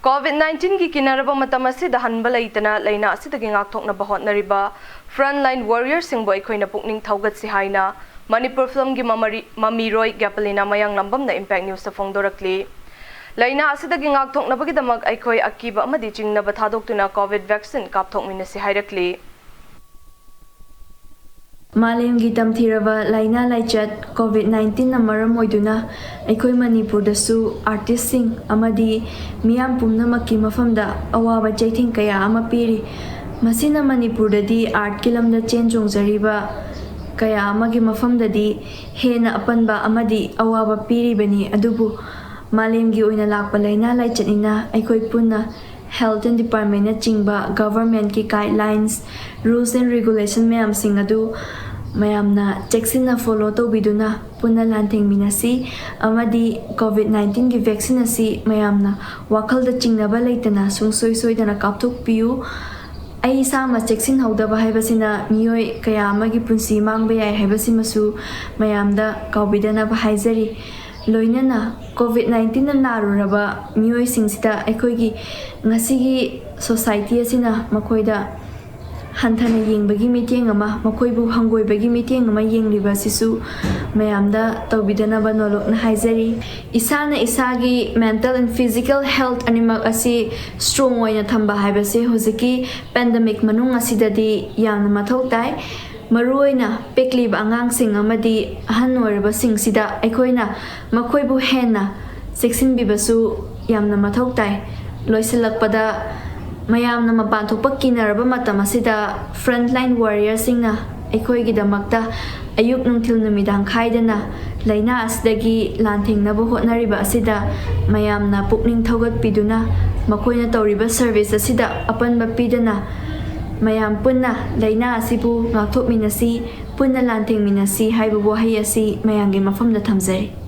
COVID-19 की किनारबा मतम असिदा हनबा लैतना लैना असिदगी ngakthoknaba hotnariba frontline warriors singbo अखोइना पुकनिंग थौगतसि हाइना मणिपुर फिल्म की ममीरोय गैपलिना मयांग लंबमना इम्पैक्ट न्यूज फोंदोरकली लैना असिदगी ngakthoknabagidamag अखोइ अकीबा अमदि चिंगनबा थादोक्तुना कोविड वैक्सीन कापथोकमिनसि हाइरकली मालेम की तमथीरबा लाइना लाइचत कोविड-19 न मरम ओइदुना अखोइ मणिपुरदसु आर्टिस्टसिंग अमदि मियाम पुमनमकी मफमदा अवाबा चैथिंग कया अमा पीरी मसिना मणिपुरददि आर्ट की लमदा चेन जोंजरिबा कया अमागी मफमददि हेना अपनबा अमदि अवाबा पीरीबनी अदुबु मालेम की ओइना लाकपा लाइना लाइचतनिना अखोइ पुन्ना हेल्थ एंड डिपार्टमेंट चिंबा गवर्नमेंट की गाइडलाइंस रूल्स एंड रेगुलेशन मैम सिंग अदु मैमना चेक्सिना फॉलो तौबिदुना पुन्ना लांथेंमिनसी अमदि कोविड-19 की वैक्सीन असी मैमना वाखलदा चिंगनबा लेतना सुंगसोय सोयदना कापथोकपियु आई इसामा चेक्सिन हौदबा हाइबसिना मियोय कया अमगी पुंसी मांगबा याय हाइबसिमसु मैमदा काउबिदनबा हाइजरी लोइनना कोविड-19 नारुरबा मियोय सिंगसिदा अखोइगी ngasiगी सोसाइटी असिना मखोइदा हंथना येंबगी मीटिंग अमा मखोइबु हंगोइबगी मीटिंग अमा येंगलिबा Sissu मयामदा तौबिदनबा नोलोकना हाइजरी इसाना इसागी mental and physical health अनिमक असि स्ट्रोंग ओइना थंबा हाइबसे होजिकी पेंडेमिक मनुंग असिददी यामना मथौ ताइ मरुओइना पेक्लिब आंगांसिंग अमदि अहन ओइरबसिंगसिदा अखोइना मखोइबु हेन्ना चेक्सिनबिबसु यामना मथौ ताइ लोइसिलकपदा मयामना मपानथोकपा किनरबा मतम असिदा फ्रंटलाइन वारियर्सिंगना अखोइगिदमक्ता अयुक नुंथिल नुमिदांग खाइदना लैना असदगी लांथेंगनबा होटनरिबा असिदा मयामना पुकनिंग थौगतपिदुना मखोइना तौरिबा सर्विस असिदा अपनबा पिदना मयाम पुन्ना लैना असिबु ngakthokminasi पुन्ना लांथेंगमिनasi हाइबा वहाई असि मयांगे मफमदा थमजरी।